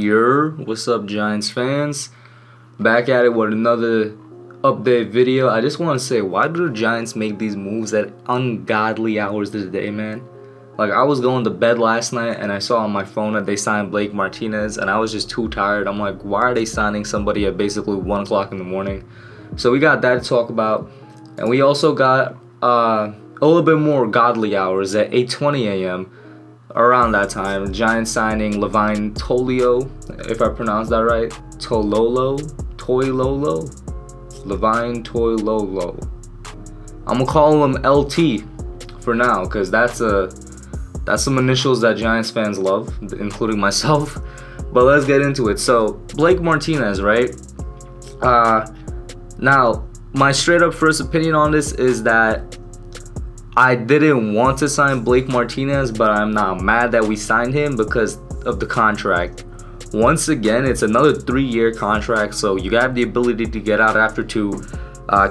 What's up, Giants fans? Back at it with another update video. I just want to say, why do the Giants make these moves at ungodly hours this day, man? Like, I was going to bed last night and I saw on my phone that they signed Blake Martinez, and I was just too tired. I'm like, why are they signing somebody at basically 1 o'clock in the morning? So we got that to talk about, and we also got a little bit more godly hours at 8:20 a.m. Around that time, Giants signing Levine Toilolo, if I pronounced that right. Toilolo? Levine Toilolo. I'm gonna call him LT for now, because that's some initials that Giants fans love, including myself. But let's get into it. So, Blake Martinez, right? Now, my straight up first opinion on this is that I didn't want to sign Blake Martinez, but I'm not mad that we signed him because of the contract. Once again, it's another 3-year contract, so you have the ability to get out after 2.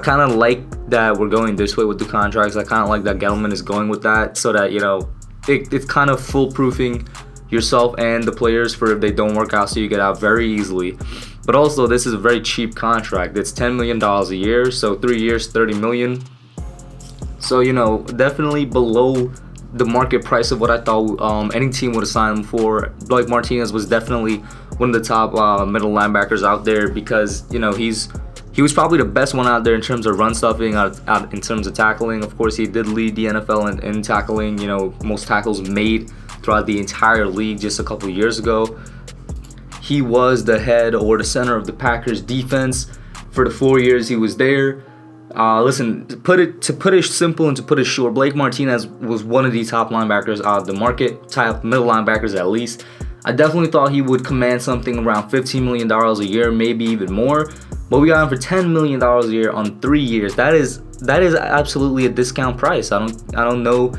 Kind of like that we're going this way with the contracts. I kind of like that Gettleman is going with that, so that, you know, it's kind of foolproofing yourself and the players for if they don't work out, so you get out very easily. But also, this is a very cheap contract. It's $10 million a year, so 3 years, $30 million. So, you know, definitely below the market price of what I thought any team would have signed him for. Blake Martinez was definitely one of the top middle linebackers out there because, you know, he was probably the best one out there in terms of run stuffing, in terms of tackling. Of course, he did lead the NFL in tackling, you know, most tackles made throughout the entire league just a couple of years ago. He was the head or the center of the Packers defense for the 4 years he was there. Listen, to put it simple and to put it short, Blake Martinez was one of the top linebackers out of the market, top middle linebackers at least. I definitely thought he would command something around $15 million a year, maybe even more. But we got him for $10 million a year on 3 years. That is absolutely a discount price. I don't know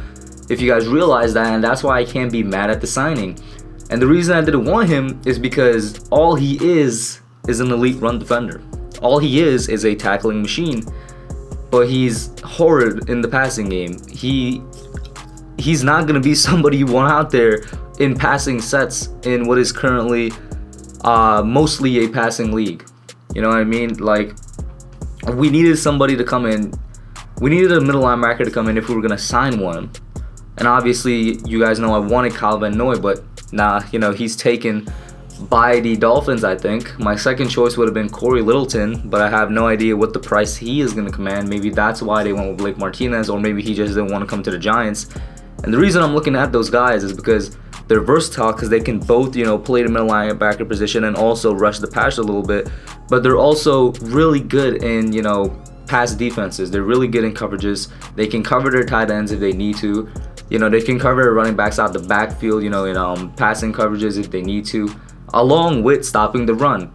if you guys realize that, and that's why I can't be mad at the signing. And the reason I didn't want him is because all he is an elite run defender. All he is a tackling machine. But he's horrid in the passing game. He's not going to be somebody you want out there in passing sets in what is currently mostly a passing league. You know what I mean? Like, we needed somebody to come in. We needed a middle linebacker to come in if we were going to sign one. And obviously, you guys know I wanted Kyle Van Noy, but nah, you know, he's taken by the Dolphins, I think. My second choice would have been Corey Littleton, but I have no idea what the price he is going to command. Maybe that's why they went with Blake Martinez, or maybe he just didn't want to come to the Giants. And the reason I'm looking at those guys is because they're versatile, because they can both, you know, play the middle linebacker position and also rush the pass a little bit. But they're also really good in, you know, pass defenses. They're really good in coverages. They can cover their tight ends if they need to. You know, they can cover their running backs out the backfield, you know, in passing coverages if they need to, along with stopping the run.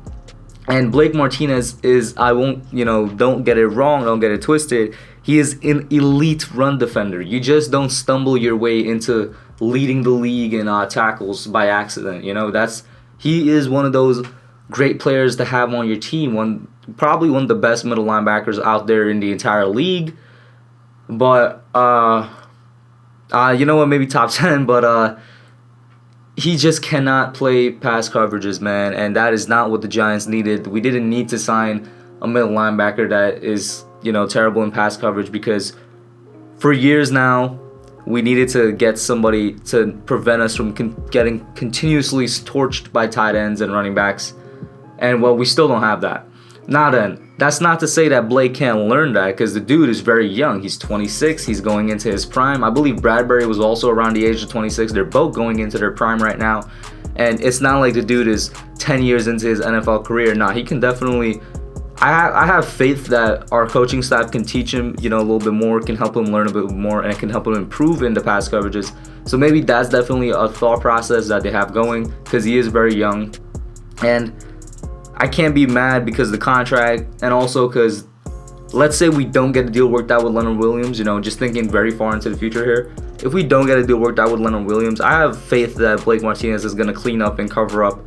And Blake Martinez is, don't get it wrong, don't get it twisted, he is an elite run defender. You just don't stumble your way into leading the league in tackles by accident. You know, he is one of those great players to have on your team, probably one of the best middle linebackers out there in the entire league. But, you know what, maybe top 10, but he just cannot play pass coverages, man, and that is not what the Giants needed. We didn't need to sign a middle linebacker that is, you know, terrible in pass coverage, because for years now, we needed to get somebody to prevent us from getting continuously torched by tight ends and running backs, and, well, we still don't have that. Now then, that's not to say that Blake can't learn that, because the dude is very young. He's 26. He's going into his prime. I believe Bradbury was also around the age of 26. They're both going into their prime right now. And it's not like the dude is 10 years into his NFL career. Nah, he can definitely... I have faith that our coaching staff can teach him, you know, a little bit more, can help him learn a bit more, and it can help him improve in the pass coverages. So maybe that's definitely a thought process that they have going, because he is very young. And I can't be mad because of the contract, and also because, let's say we don't get a deal worked out with Leonard Williams, you know, just thinking very far into the future here. If we don't get a deal worked out with Leonard Williams, I have faith that Blake Martinez is going to clean up and cover up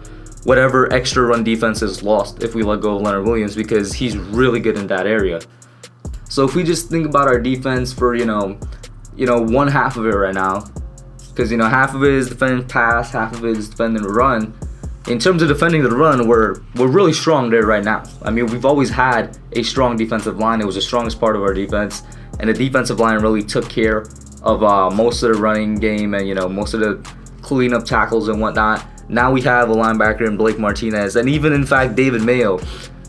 whatever extra run defense is lost if we let go of Leonard Williams, because he's really good in that area. So if we just think about our defense for, you know, one half of it right now, because, you know, half of it is defending pass, half of it is defending run. In terms of defending the run, we're really strong there right now. I mean, we've always had a strong defensive line. It was the strongest part of our defense, and the defensive line really took care of most of the running game and, you know, most of the cleanup tackles and whatnot. Now we have a linebacker in Blake Martinez, and even in fact David Mayo.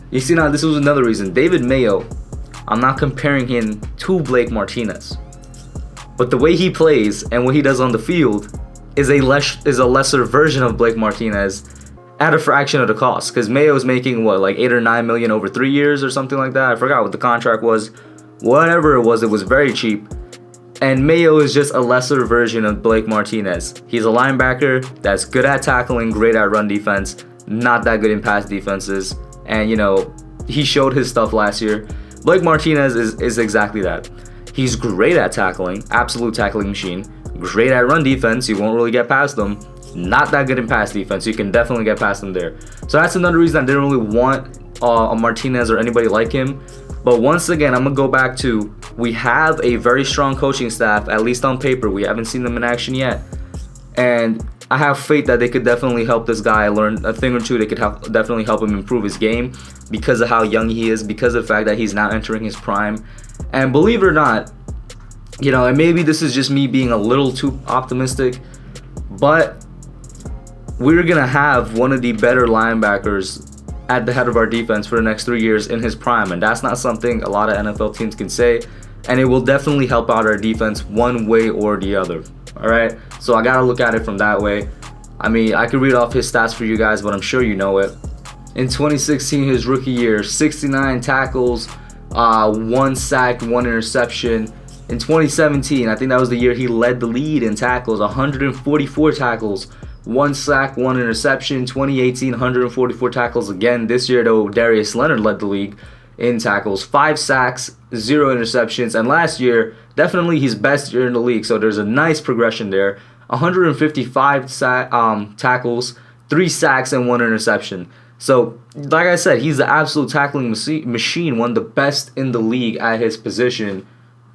You see, now this was another reason. David Mayo, I'm not comparing him to Blake Martinez, but the way he plays and what he does on the field is a lesser version of Blake Martinez at a fraction of the cost, because Mayo's making what, like $8 or $9 million over 3 years or something like that. I forgot what the contract was. Whatever it was very cheap. And Mayo is just a lesser version of Blake Martinez. He's a linebacker that's good at tackling, great at run defense, not that good in pass defenses. And, you know, he showed his stuff last year. Blake Martinez is exactly that. He's great at tackling, absolute tackling machine. Great at run defense, you won't really get past them. Not that good in pass defense, you can definitely get past them there. So that's another reason I didn't really want a Martinez or anybody like him. But once again, I'm going to go back to, we have a very strong coaching staff, at least on paper. We haven't seen them in action yet. And I have faith that they could definitely help this guy learn a thing or two. They could definitely help him improve his game because of how young he is, because of the fact that he's now entering his prime. And believe it or not, you know, and maybe this is just me being a little too optimistic, but we're going to have one of the better linebackers at the head of our defense for the next 3 years in his prime. And that's not something a lot of NFL teams can say. And it will definitely help out our defense one way or the other. All right. So I got to look at it from that way. I mean, I could read off his stats for you guys, but I'm sure you know it. In 2016, his rookie year, 69 tackles, 1 sack, 1 interception. In 2017, I think that was the year he led the lead in tackles, 144 tackles, 1 sack, 1 interception. 2018, 144 tackles again. This year, though, Darius Leonard led the league in tackles, 5 sacks, 0 interceptions. And last year, definitely his best year in the league. So there's a nice progression there. 155 tackles, 3 sacks, and 1 interception. So, like I said, he's the absolute tackling machine, one of the best in the league at his position.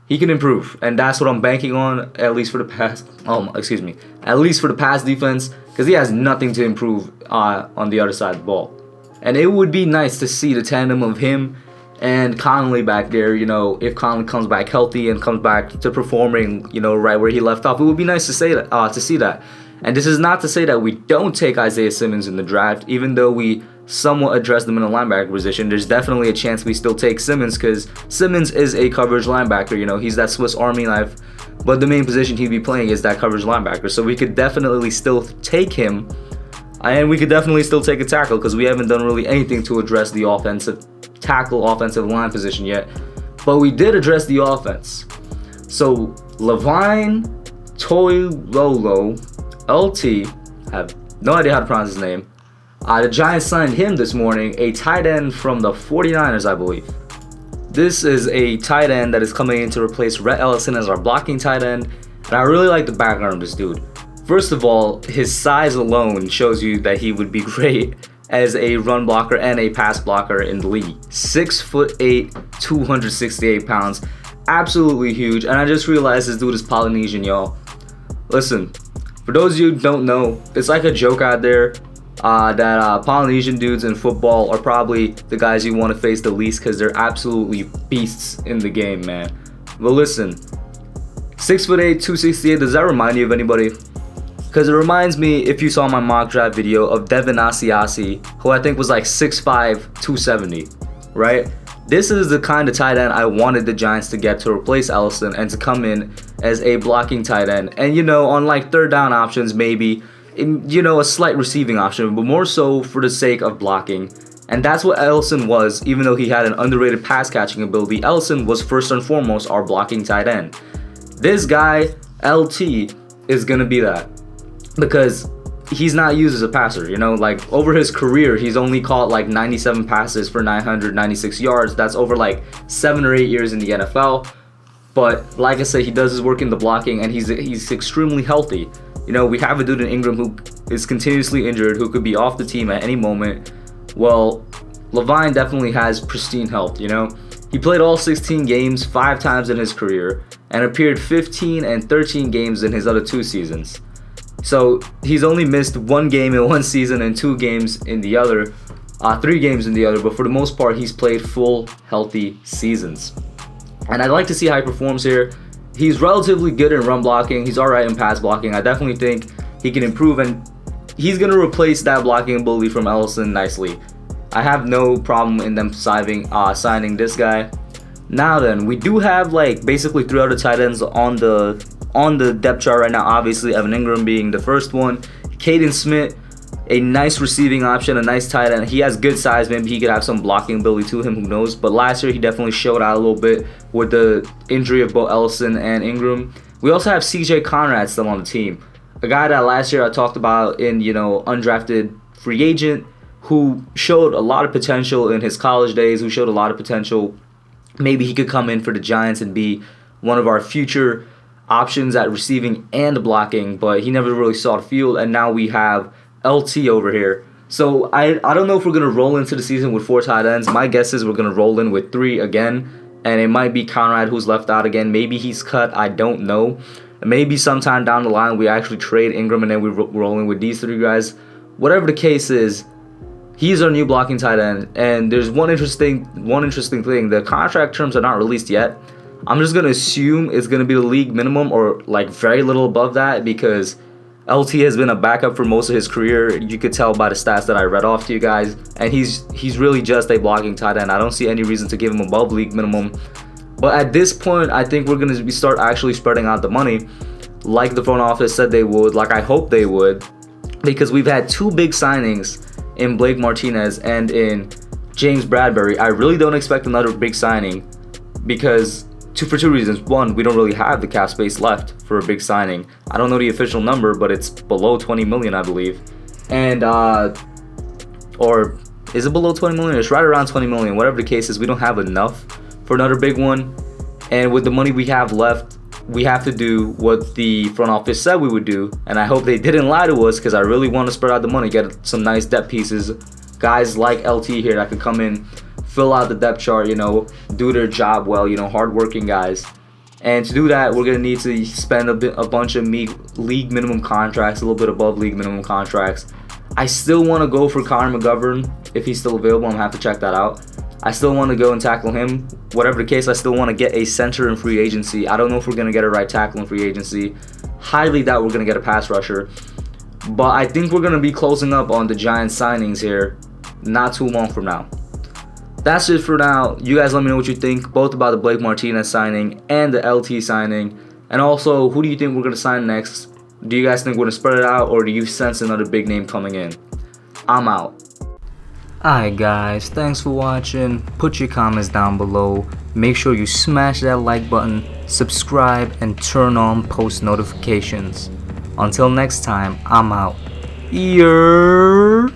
He can improve, and that's what I'm banking on, at least for the pass. At least for the pass defense, because he has nothing to improve on the other side of the ball. And it would be nice to see the tandem of him and Conley back there. You know, if Conley comes back healthy and comes back to performing, you know, right where he left off, it would be nice to see that. And this is not to say that we don't take Isaiah Simmons in the draft, even though we somewhat addressed them in the linebacker position. There's definitely a chance we still take Simmons, because Simmons is a coverage linebacker. You know, he's that Swiss Army knife, but the main position he'd be playing is that coverage linebacker. So we could definitely still take him, and we could definitely still take a tackle, because we haven't done really anything to address the offensive line position yet. But we did address the offense. So Levine Toilolo, LT, I have no idea how to pronounce his name. The Giants signed him this morning, a tight end from the 49ers, I believe. This is a tight end that is coming in to replace Rhett Ellison as our blocking tight end, and I really like the background of this dude. First of all, his size alone shows you that he would be great as a run blocker and a pass blocker in the league. 6'8", 268 pounds, absolutely huge. And I just realized this dude is Polynesian, y'all. Listen, for those of you who don't know, it's like a joke out there that Polynesian dudes in football are probably the guys you want to face the least, because they're absolutely beasts in the game, man. But listen, 6'8", 268, does that remind you of anybody? Because it reminds me, if you saw my mock draft video, of Devin Asiasi, who I think was like 6'5", 270, right? This is the kind of tight end I wanted the Giants to get to replace Ellison and to come in as a blocking tight end. And, you know, on like third down options, maybe, you know, a slight receiving option, but more so for the sake of blocking. And that's what Ellison was. Even though he had an underrated pass catching ability, Ellison was first and foremost our blocking tight end. This guy, LT, is going to be that, because he's not used as a passer. You know, like over his career, he's only caught like 97 passes for 996 yards. That's over like 7 or 8 years in the NFL. But like I said, he does his work in the blocking, and he's extremely healthy. You know, we have a dude in Ingram who is continuously injured, who could be off the team at any moment. Well, Levine definitely has pristine health, you know. He played all 16 games 5 times in his career and appeared 15 and 13 games in his other 2 seasons. So he's only missed 1 game in 1 season and 2 games in the other, 3 games in the other, but for the most part he's played full healthy seasons. And I'd like to see how he performs here. He's relatively good in run blocking, he's alright in pass blocking. I definitely think he can improve, and he's going to replace that blocking ability from Ellison nicely. I have no problem in them signing this guy. Now then, we do have like basically 3 other tight ends on the depth chart right now. Obviously, Evan Ingram being the first one. Caden Smith, a nice receiving option, a nice tight end. He has good size. Maybe he could have some blocking ability to him, who knows. But last year, he definitely showed out a little bit with the injury of both Ellison and Ingram. We also have CJ Conrad still on the team. A guy that last year I talked about in, undrafted free agent, who showed a lot of potential in his college days, who showed a lot of potential. Maybe he could come in for the Giants and be one of our future options at receiving and blocking, but he never really saw the field, and now we have LT over here. So I don't know if we're going to roll into the season with 4 tight ends. My guess is we're going to roll in with 3 again, and it might be Conrad who's left out again. Maybe he's cut, I don't know. Maybe sometime down the line we actually trade Ingram and then we roll in with these 3 guys. Whatever the case is, he's our new blocking tight end, and there's one interesting thing. The contract terms are not released yet. I'm just going to assume it's going to be the league minimum or like very little above that, because LT has been a backup for most of his career. You could tell by the stats that I read off to you guys, and he's really just a blocking tight end. I don't see any reason to give him above league minimum. But at this point, I think we're going to start actually spreading out the money like the front office said they would, like I hope they would, because we've had 2 big signings in Blake Martinez and in James Bradbury. I really don't expect another big signing for 2 reasons. One, we don't really have the cap space left for a big signing. I don't know the official number, but it's below 20 million, I believe. And or is it below 20 million? It's right around 20 million. Whatever the case is, we don't have enough for another big one. And with the money we have left, we have to do what the front office said we would do, and I hope they didn't lie to us, because I really want to spread out the money, get some nice depth pieces, guys like LT here that could come in, fill out the depth chart, do their job well, hardworking guys. And to do that, we're gonna need to spend a bunch of league minimum contracts, a little bit above league minimum contracts. I still want to go for Connor McGovern if he's still available. I'm gonna have to check that out. I still want to go and tackle him. Whatever the case, I still want to get a center in free agency. I don't know if we're going to get a right tackle in free agency. Highly doubt we're going to get a pass rusher. But I think we're going to be closing up on the Giants signings here not too long from now. That's it for now. You guys let me know what you think, both about the Blake Martinez signing and the LT signing. And also, who do you think we're going to sign next? Do you guys think we're going to spread it out, or do you sense another big name coming in? I'm out. Alright guys, thanks for watching. Put your comments down below. Make sure you smash that like button, subscribe, and turn on post notifications. Until next time, I'm out. Yeah.